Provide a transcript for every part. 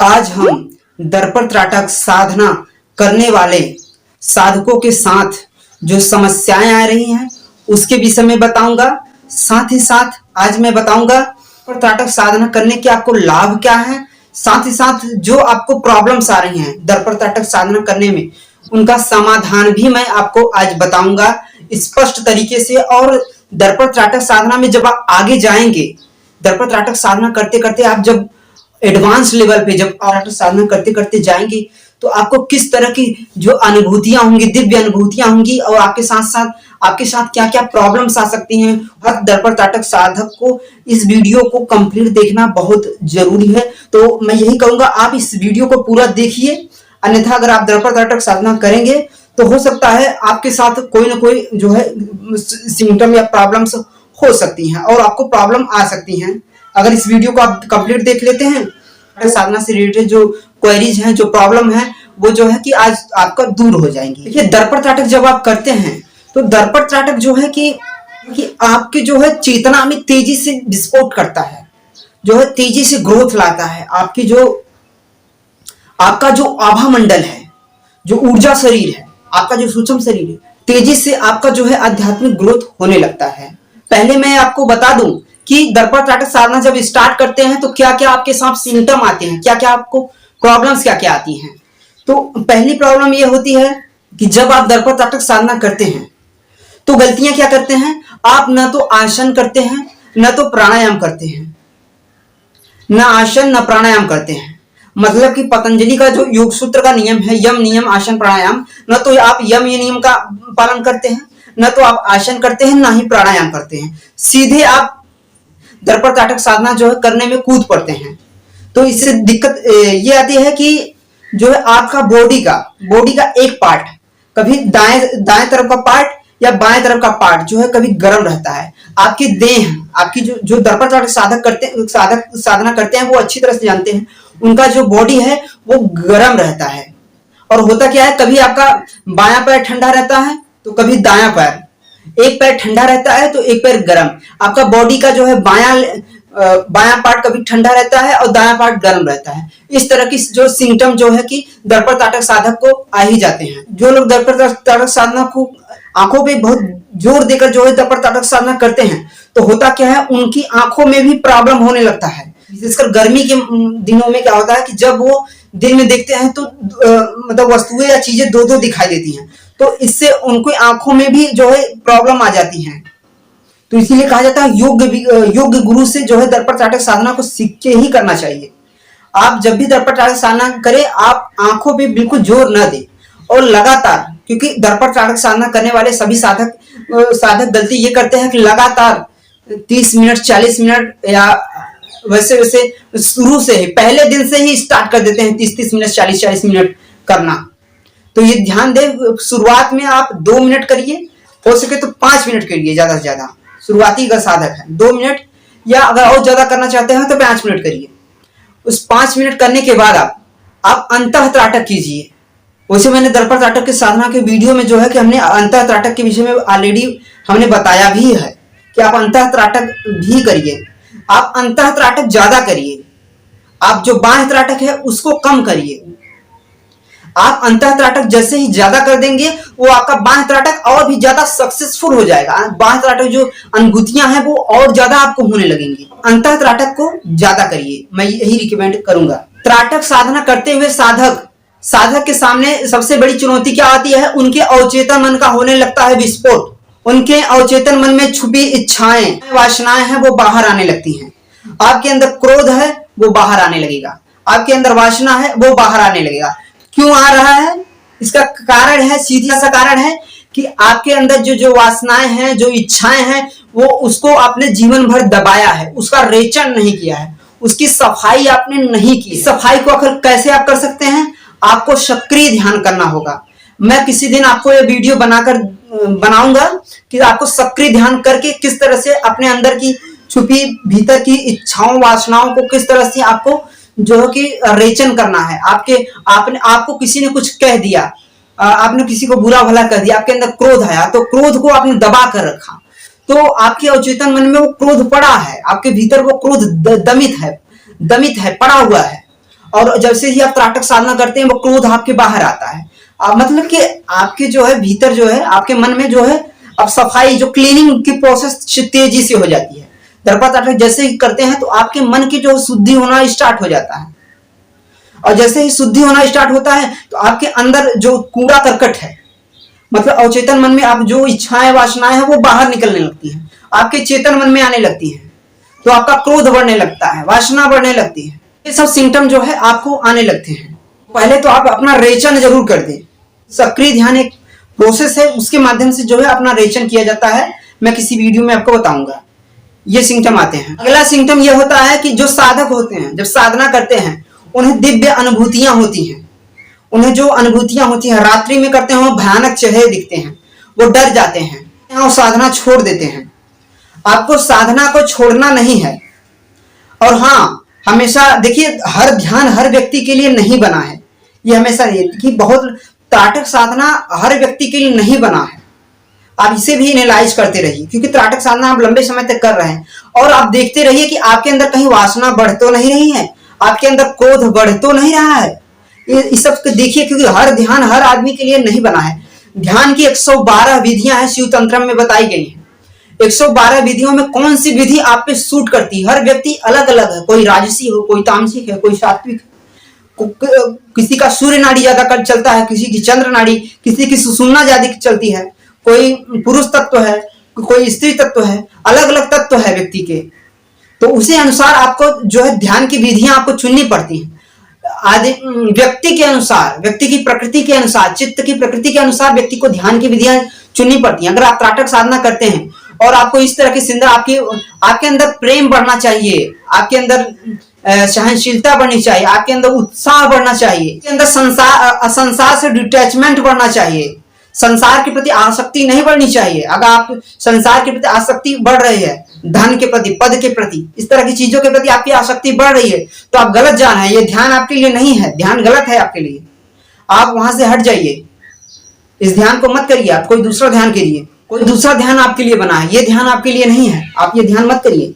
आज हम दर्पण त्राटक साधना करने वाले साधकों के साथ जो समस्याएं आ रही हैं उसके विषय में बताऊंगा। साथ ही साथ आज मैं बताऊंगा दर्पण त्राटक साधना करने के आपको लाभ क्या है। साथ ही साथ जो आपको प्रॉब्लम्स आ रही हैं दर्पण त्राटक साधना करने में उनका समाधान भी मैं आपको आज बताऊंगा स्पष्ट तरीके से। और दर्पण त्राटक साधना में जब आप आगे जाएंगे, दर्पण त्राटक साधना करते करते आप जब एडवांस लेवल पे जब आप साधना करते करते जाएंगे तो आपको किस तरह की जो अनुभूतियां होंगी, दिव्य अनुभूतियां होंगी और आपके साथ क्या क्या प्रॉब्लम्स आ सकती हैं। हर दर्पण त्राटक साधक को इस वीडियो को कंप्लीट देखना बहुत जरूरी है। तो मैं यही कहूंगा आप इस वीडियो को पूरा देखिए, अन्यथा अगर आप दर्पण त्राटक साधना करेंगे तो हो सकता है आपके साथ कोई ना कोई जो है सिम्टम या प्रॉब्लम्स हो सकती हैं और आपको प्रॉब्लम आ सकती हैं। अगर इस वीडियो को आप कंप्लीट देख लेते हैं, साधना से रिलेटेड जो क्वेरीज हैं, जो प्रॉब्लम है, वो जो है कि आज आपका दूर हो जाएंगी। देखिए, दर्पण त्राटक जब आप करते हैं तो दर्पण त्राटक जो है कि आपके जो है चेतना में तेजी से विस्फोट करता है, जो है तेजी से ग्रोथ लाता है। आपका जो आभा मंडल है, जो ऊर्जा शरीर है, आपका जो सूक्ष्म शरीर है, तेजी से आपका जो है आध्यात्मिक ग्रोथ होने लगता है। पहले मैं आपको बता दूं कि दर्पण त्राटक साधना जब स्टार्ट करते हैं तो क्या क्या आपके साथ सिम्टम आते हैं, क्या क्या आपको प्रॉब्लम्स क्या क्या आती हैं। तो पहली प्रॉब्लम ये होती है कि जब आप दर्पण त्राटक साधना करते हैं तो गलतियां क्या करते हैं, आप न तो आसन करते हैं न तो प्राणायाम करते हैं, न आसन न प्राणायाम करते हैं। मतलब कि पतंजलि का जो योग सूत्र का नियम है, यम नियम आसन प्राणायाम, न तो आप यम ये नियम का पालन करते हैं, न तो आप आसन करते हैं, ना ही प्राणायाम करते हैं। सीधे आप दर्पण त्राटक साधना जो है करने में कूद पड़ते हैं। तो इससे दिक्कत ये आती है कि जो है आपका बॉडी का एक पार्ट, कभी दाएं तरफ का पार्ट या बाएं तरफ का पार्ट जो है कभी गर्म रहता है। आपकी देह, आपकी जो दर्पण त्राटक साधक साधना करते हैं वो अच्छी तरह से जानते हैं, उनका जो बॉडी है वो गर्म रहता है। और होता क्या है, कभी आपका बायां पैर ठंडा रहता है तो कभी दायां पैर, एक पैर ठंडा रहता है तो एक पैर गर्म। आपका बॉडी का जो है बायां पार्ट कभी ठंडा रहता है और दायां पार्ट गर्म रहता है। इस तरह की जो सिम्टम जो है कि दर्पण त्राटक साधक को आ ही जाते हैं। जो लोग दर्पण त्राटक साधना को आंखों पे बहुत जोर देकर जो है दर्पण त्राटक साधना करते हैं तो होता क्या है, उनकी आंखों में भी प्रॉब्लम होने लगता है। विशेषकर गर्मी के दिनों में क्या होता है कि जब वो दिन में देखते हैं तो मतलब वस्तुएं या चीजें दो दो दिखाई देती हैं, तो इससे उनकी आंखों में भी जो है प्रॉब्लम आ जाती है। तो इसीलिए कहा जाता है योग गुरु से जो है दर्पण त्राटक साधना को सीख के ही करना चाहिए। आप जब भी दर्पण त्राटक साधना करें आप आंखों पे बिल्कुल जोर न दें और लगातार, क्योंकि दर्पण त्राटक साधना करने वाले सभी साधक गलती ये करते हैं कि लगातार 30 मिनट 40 मिनट या वैसे शुरू से ही पहले दिन से ही स्टार्ट कर देते हैं 30 मिनट 40 मिनट करना। तो ये ध्यान दें, शुरुआत में आप 2 मिनट करिए, हो सके तो 5 मिनट करिए, ज्यादा से ज्यादा। शुरुआती का साधक है 2 मिनट, या अगर और ज्यादा करना चाहते हैं तो 5 मिनट करिए। उस 5 मिनट करने के बाद आप अंतः त्राटक कीजिए। वैसे मैंने दर्पण त्राटक के साधना के वीडियो में जो है कि हमने अंतः त्राटक के विषय में ऑलरेडी हमने बताया भी है कि आप अंतः त्राटक भी करिए। आप अंतः त्राटक ज्यादा करिए, आप जो बाह्य त्राटक है उसको कम करिए। आप अंतः त्राटक जैसे ही ज्यादा कर देंगे वो आपका बाह्य त्राटक और भी ज्यादा सक्सेसफुल हो जाएगा। बाह्य त्राटक जो अनुभूतियां हैं वो और ज्यादा आपको होने लगेंगी। अंतः त्राटक को ज्यादा करिए, मैं यही रिकमेंड करूंगा। त्राटक साधना करते हुए साधक के सामने सबसे बड़ी चुनौती क्या आती है, उनके अवचेतन मन का होने लगता है विस्फोट। उनके अवचेतन मन में छुपी इच्छाएं, वासनाएं हैं वो बाहर आने लगती हैं। आपके अंदर क्रोध है वो बाहर आने लगेगा, आपके अंदर वासना है वो बाहर आने लगेगा। क्यों आ रहा है, इसका कारण है, सीधा सा कारण है कि आपके अंदर जो वासनाएं हैं, जो इच्छाएं हैं, वो उसको आपने जीवन भर दबाया है, उसका रेचन नहीं किया है, उसकी सफाई आपने नहीं की। सफाई को आखिर कैसे आप कर सकते हैं, आपको सक्रिय ध्यान करना होगा। मैं किसी दिन आपको ये वीडियो बनाऊंगा कि आपको सक्रिय ध्यान करके किस तरह से अपने अंदर की छुपी भीतर की इच्छाओं वासनाओं को किस तरह से आपको जो कि रेचन करना है। आपको किसी ने कुछ कह दिया, आपने किसी को बुरा भला कर दिया, आपके अंदर क्रोध आया तो क्रोध को आपने दबा कर रखा, तो आपके अवचेतन मन में वो क्रोध पड़ा है, आपके भीतर वो क्रोध दमित है, पड़ा हुआ है। और जैसे ही आप त्राटक साधना करते हैं वो क्रोध आपके बाहर आता है। मतलब कि आपके जो है भीतर जो है आपके मन में जो है अब सफाई जो क्लीनिंग की प्रोसेस तेजी से हो जाती है। दर्पा त्राटक जैसे ही करते हैं तो आपके मन की जो शुद्धि होना स्टार्ट हो जाता है, और जैसे ही शुद्धि होना स्टार्ट होता है तो आपके अंदर जो कूड़ा करकट है, मतलब अवचेतन मन में आप जो इच्छाएं वासनाएं हैं वो बाहर निकलने लगती हैं, आपके चेतन मन में आने लगती हैं, तो आपका क्रोध बढ़ने लगता है, वासना बढ़ने लगती है। ये सब सिम्टम जो है आपको आने लगते हैं। पहले तो आप अपना रेचन जरूर कर दें। सक्रिय ध्यान एक प्रोसेस है, उसके माध्यम से जो है अपना रेचन किया जाता है। मैं किसी वीडियो में आपको बताऊंगा। ये सिम्टम आते हैं। अगला सिम्टम यह होता है कि जो साधक होते हैं जब साधना करते हैं उन्हें दिव्य अनुभूतियां होती हैं। उन्हें जो अनुभूतियां होती हैं रात्रि में करते हैं वो भयानक चेहरे दिखते हैं, वो डर जाते हैं और साधना छोड़ देते हैं। आपको साधना को छोड़ना नहीं है। और हाँ, हमेशा देखिए हर ध्यान हर व्यक्ति के लिए नहीं बना है। ये हमेशा कि बहुत त्राटक साधना हर व्यक्ति के लिए नहीं बना है। आप इसे भी एनालाइज करते रहिए, क्योंकि त्राटक साधना आप लंबे समय तक कर रहे हैं और आप देखते रहिए कि आपके अंदर कहीं वासना बढ़ तो नहीं रही है, आपके अंदर क्रोध बढ़ तो नहीं रहा है। इस सब को देखिए, क्योंकि हर ध्यान हर आदमी के लिए नहीं बना है। ध्यान की 112 विधियां हैं, शिव तंत्र में बताई गई हैं। 112 विधियों में कौन सी विधि आप पे सूट करती है? हर व्यक्ति अलग अलग है, कोई राजसी हो, कोई तामसिक है, कोई सात्विक, किसी का सूर्य नाड़ी ज्यादा कर चलता है, किसी की चंद्र नाड़ी, किसी की सुषुम्ना ज्यादा चलती है, कोई पुरुष तत्व है, कोई स्त्री तत्व है, अलग अलग तत्व है व्यक्ति के। तो उसी अनुसार आपको जो है ध्यान की विधियां आपको चुननी पड़ती हैं। आदि व्यक्ति के अनुसार, व्यक्ति की प्रकृति के अनुसार, चित्त की प्रकृति के अनुसार व्यक्ति को ध्यान की विधियां चुननी पड़ती हैं। अगर आप त्राटक साधना करते हैं और आपको इस तरह की सिंधर, आपके अंदर प्रेम बढ़ना चाहिए, आपके अंदर सहनशीलता बढ़नी चाहिए, आपके अंदर उत्साह बढ़ना चाहिए, आपके अंदर संसार से डिटैचमेंट बढ़ना चाहिए, संसार के प्रति आसक्ति नहीं बढ़नी चाहिए। अगर आप संसार के प्रति आसक्ति बढ़ रही है, धन के प्रति, पद के प्रति, इस तरह की चीजों के प्रति आपकी आसक्ति बढ़ रही है, तो आप गलत जान है। ये ध्यान आपके लिए नहीं है, ध्यान गलत है आपके लिए। आप वहां से हट जाइए, इस ध्यान को मत करिए, आप कोई दूसरा ध्यान करिए। कोई दूसरा ध्यान आपके लिए बना है, ये ध्यान आपके लिए नहीं है, आप ये ध्यान मत करिए,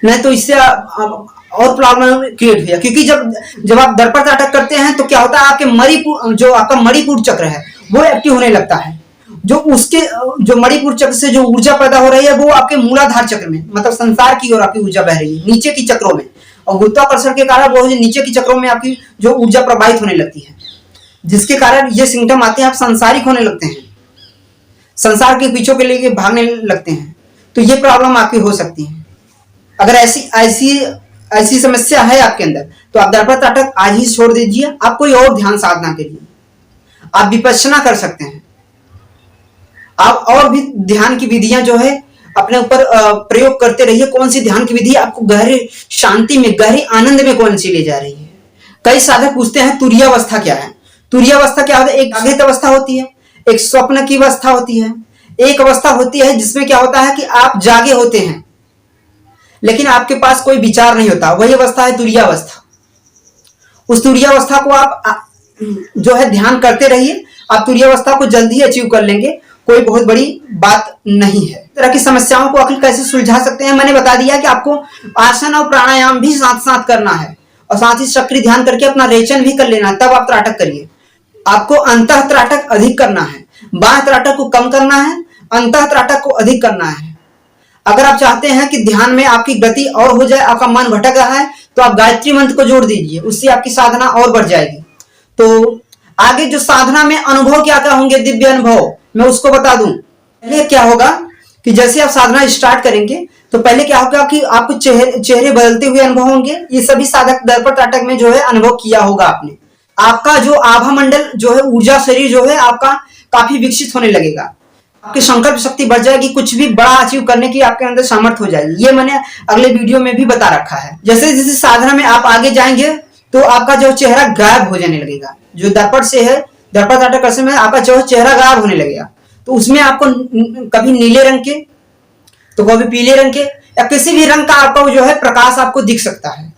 नहीं तो इससे और प्रॉब्लम क्रिएट हो जाए। क्योंकि जब आप दर्पण त्राटक करते हैं तो क्या होता है, आपके जो आपका मणिपुर चक्र है वो एक्टिव होने लगता है। जो मणिपुर चक्र से जो ऊर्जा पैदा हो रही है वो आपके मूलाधार चक्र में, मतलब संसार की ओर आपकी ऊर्जा बह रही है, नीचे की चक्रों में। और गुरुत्वाकर्षण के कारण वो नीचे की चक्रों में आपकी जो ऊर्जा प्रवाहित होने लगती है, जिसके कारण ये सिम्टम आते हैं, आप संसारिक होने लगते हैं, संसार के पीछे के लेके भागने लगते हैं। तो ये प्रॉब्लम आपकी हो सकती है। अगर ऐसी समस्या है आपके अंदर तो आप दर्पण त्राटक आज ही छोड़ दीजिए। आप कोई और ध्यान साधना करिए, आप विपश्यना कर सकते हैं, आप और भी ध्यान की विधियां जो है अपने ऊपर प्रयोग करते रहिए। कौन सी ध्यान की विधि आपको गहरे शांति में, गहरे आनंद में कौन सी ले जा रही है। कई साधक पूछते हैं तुरीयावस्था क्या है। तुरीयावस्था क्या होता है? एक जागृत अवस्था होती है, एक स्वप्न की अवस्था होती है, एक अवस्था होती है जिसमें क्या होता है कि आप जागे होते हैं लेकिन आपके पास कोई विचार नहीं होता, वही अवस्था है तुरीयावस्था। उस तुरीयावस्था को आप जो है ध्यान करते रहिए, आप तुरीयावस्था को जल्दी ही अचीव कर लेंगे, कोई बहुत बड़ी बात नहीं है। इस तरह की समस्याओं को आखिर कैसे सुलझा सकते हैं, मैंने बता दिया कि आपको आसन और प्राणायाम भी साथ साथ करना है और साथ ही सक्रिय ध्यान करके अपना रेचन भी कर लेना है, तब आप त्राटक करिए। आपको अंतः त्राटक अधिक करना है, बाह्य त्राटक को कम करना है, अंतः त्राटक को अधिक करना है। अगर आप चाहते हैं कि ध्यान में आपकी गति और हो जाए, आपका मन भटक रहा है, तो आप गायत्री मंत्र को जोड़ दीजिए, उससे आपकी साधना और बढ़ जाएगी। तो आगे जो साधना में अनुभव क्या क्या होंगे, दिव्य अनुभव, मैं उसको बता दूं। पहले क्या होगा कि जैसे आप साधना स्टार्ट करेंगे तो पहले क्या होगा कि आपको चेहरे बदलते हुए अनुभव होंगे। ये सभी साधक दर्पण त्राटक में जो है अनुभव किया होगा आपने। आपका जो आभा मंडल जो है, ऊर्जा शरीर जो है आपका काफी विकसित होने लगेगा, आपकी संकल्प शक्ति बढ़ जाएगी, कुछ भी बड़ा अचीव करने की आपके अंदर सामर्थ्य हो जाएगी। ये मैंने अगले वीडियो में भी बता रखा है। जैसे जैसे साधना में आप आगे जाएंगे तो आपका जो चेहरा गायब हो जाने लगेगा। जो दर्पण से है, दर्पण त्राटक करने में आपका जो चेहरा गायब होने लगेगा। तो उसमें आपको कभी नीले रंग के तो कभी पीले रंग के या किसी भी रंग का आपका जो है प्रकाश आपको दिख सकता है।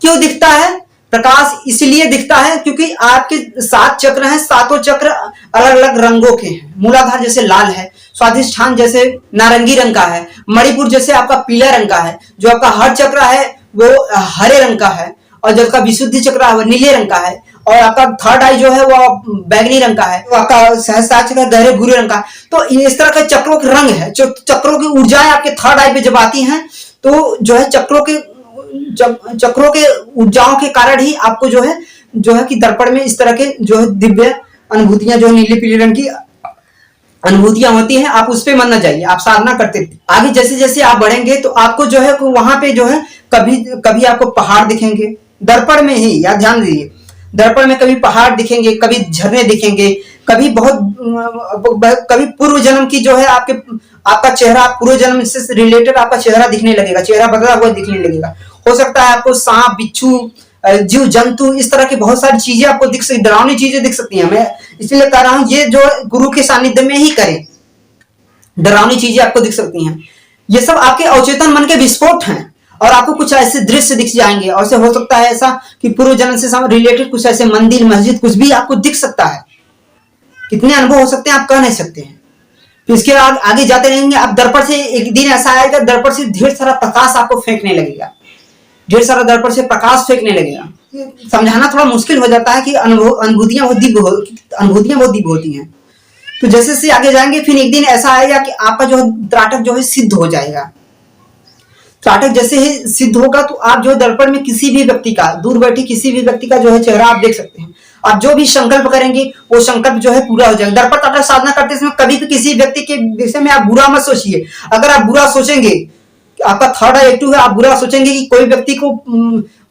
क्यों दिखता है प्रकाश? इसलिए दिखता है क्योंकि आपके 7 चक्र हैं, सातों चक्र अलग अलग रंगों के हैं। मूलाधार जैसे लाल है, स्वाधिष्ठान जैसे नारंगी रंग का है, मणिपुर जैसे आपका पीला रंग का है, जो आपका हर चक्र है वो हरे रंग का है, और जल का विशुद्धि चक्र है वो नीले रंग का है, और आपका थर्ड आई जो है वो बैगनी रंग का है, तो आपका सहस्त्रार चक्र गहरे भूरे रंग का है। तो इस तरह के चक्रों के रंग है, जो चक्रों की ऊर्जाएं आपके थर्ड आई पे जब आती हैं तो जो है चक्रों के ऊर्जाओं के कारण ही आपको जो है कि दर्पण में इस तरह के जो है दिव्य अनुभूतियां जो नीले पीले रंग की अनुभूतियां होती हैं। आप उस पे मन न जाइए, आप साधना करते आगे जैसे जैसे आप बढ़ेंगे तो आपको जो है वहां पे जो है कभी कभी आपको पहाड़ दिखेंगे दर्पण में ही, या ध्यान दीजिए, दर्पण में कभी पहाड़ दिखेंगे, कभी झरने दिखेंगे, कभी कभी पूर्व जन्म की जो है आपका चेहरा पूर्व जन्म से रिलेटेड आपका चेहरा दिखने लगेगा, चेहरा बदला हुआ दिखने लगेगा। हो सकता है आपको सांप, बिच्छू, जीव जंतु, इस तरह की बहुत सारी चीजें आपको दिख सकती, डरावनी चीजें दिख सकती हैं। मैं इसलिए कह रहा हूं ये जो गुरु के सानिध्य में ही करें, डरावनी चीजें आपको दिख सकती हैं। ये सब आपके अवचेतन मन के विस्फोट हैं, और आपको कुछ ऐसे दृश्य दिख जाएंगे, और से हो सकता है ऐसा कि पूर्व जन्म से रिलेटेड कुछ ऐसे मंदिर, मस्जिद, कुछ भी आपको दिख सकता है। कितने अनुभव हो सकते हैं आप कह नहीं सकते हैं। फिर इसके बाद आगे जाते रहेंगे आप, दर्पण से एक दिन ऐसा आएगा, दर्पण से ढेर सारा प्रकाश आपको फेंकने लगेगा, ढेर सारा दर्पण से प्रकाश फेंकने लगेगा। समझाना थोड़ा मुश्किल हो जाता है कि अनुभूतियां बहुत दिव्य होती हैं। तो जैसे से आगे जाएंगे फिर एक दिन ऐसा आएगा कि आपका जो त्राटक जो है सिद्ध हो जाएगा। त्राटक जैसे ही सिद्ध होगा तो आप जो दर्पण में किसी भी व्यक्ति का, दूर बैठे किसी भी व्यक्ति का जो है चेहरा आप देख सकते हैं। आप जो भी संकल्प करेंगे वो संकल्प जो है पूरा हो जाएगा। दर्पण त्राटक साधना करते समय कभी भी किसी व्यक्ति के विषय में आप बुरा मत सोचिए। अगर आप बुरा सोचेंगे, आपका थर्ड आई एक्टिव है, आप बुरा सोचेंगे कि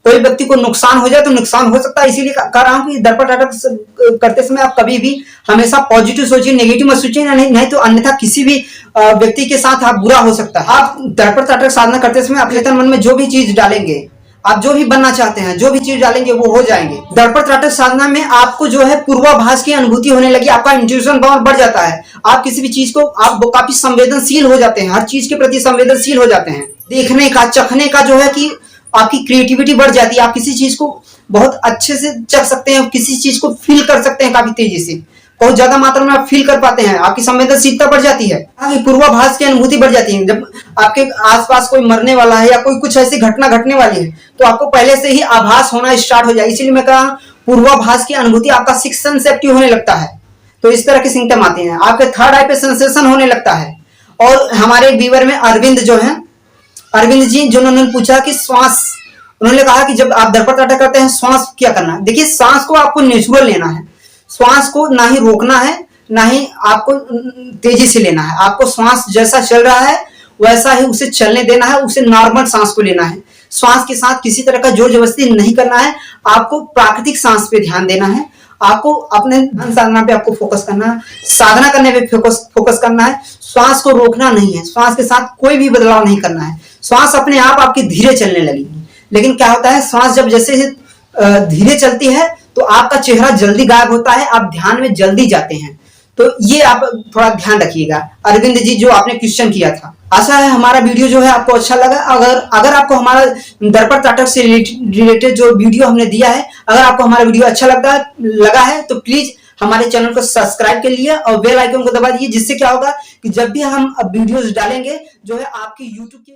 कोई व्यक्ति को नुकसान हो जाए तो नुकसान हो सकता है। इसीलिए कह रहा हूं कि दर्पण त्राटक करते समय आप कभी भी हमेशा पॉजिटिव सोचिए, नेगेटिव मत सोचिए, नहीं तो अन्यथा किसी भी व्यक्ति के साथ आप बुरा हो सकता है। आप दर्पण त्राटक साधना करते समय अपने तन मन में जो भी चीज डालेंगे, आप जो भी बनना चाहते हैं, जो भी चीज डालेंगे वो हो जाएंगे। दर्पण त्राटक साधना में आपको जो है पूर्वाभास की अनुभूति होने लगी, आपका इंट्यूशन पावर बढ़ जाता है। आप किसी भी चीज को आप काफी संवेदनशील हो जाते हैं, हर चीज के प्रति संवेदनशील हो जाते हैं। देखने का, चखने का जो है कि आपकी क्रिएटिविटी बढ़ जाती है। आप किसी चीज को बहुत अच्छे से चख सकते हैं, किसी चीज को फील कर सकते हैं काफी तेजी से, बहुत ज्यादा मात्रा में आप फील कर पाते हैं। आपकी संवेदनशीलता बढ़ जाती है, आपकी पूर्वाभास की अनुभूति बढ़ जाती है। जब आपके आसपास कोई मरने वाला है या कोई कुछ ऐसी घटना घटने वाली है तो आपको पहले से ही आभास होना स्टार्ट हो जाए। इसीलिए मैं कहा पूर्वाभास की अनुभूति, आपका सिक्स्थ सेंस एक्टिव होने लगता है। तो इस तरह के सिम्टम आते हैं। आपके थर्ड आई पे सेंसेशन होने लगता है। और हमारे एक व्यूअर में अरविंद जो है, अरविंद जी जिन्होंने पूछा कि श्वास, उन्होंने कहा कि जब आप दर्पण त्राटक करते हैं श्वास क्या करना है। देखिए श्वास को आपको नेचुरल लेना है, श्वास को ना ही रोकना है ना ही आपको तेजी से लेना है। आपको श्वास जैसा चल रहा है वैसा ही उसे चलने देना है, उसे नॉर्मल सांस को लेना है। श्वास के साथ किसी तरह का जोर जबरदस्ती नहीं करना है, आपको प्राकृतिक सांस पे ध्यान देना है, आपको अपने ध्यान साधना पे आपको फोकस करना है, साधना करने पे फोकस करना है। श्वास को रोकना नहीं है, श्वास के साथ कोई भी बदलाव नहीं करना है। श्वास अपने आप आपकी धीरे चलने लगेगी। लेकिन क्या होता है, श्वास जब जैसे धीरे चलती है तो आपका चेहरा जल्दी गायब होता है, आप ध्यान में जल्दी जाते हैं। तो ये आप थोड़ा ध्यान रखिएगा। अरविंद जी जो आपने क्वेश्चन किया था, आशा है हमारा वीडियो जो है आपको अच्छा लगा। अगर आपको हमारा दर्पण त्राटक से रिलेटेड जो वीडियो हमने दिया है, अगर आपको हमारा वीडियो अच्छा लगा है तो प्लीज हमारे चैनल को सब्सक्राइब कर लिए और बेल आइकन को दबा दीजिए, जिससे क्या होगा कि जब भी हम वीडियोस डालेंगे जो है आपके यूट्यूब के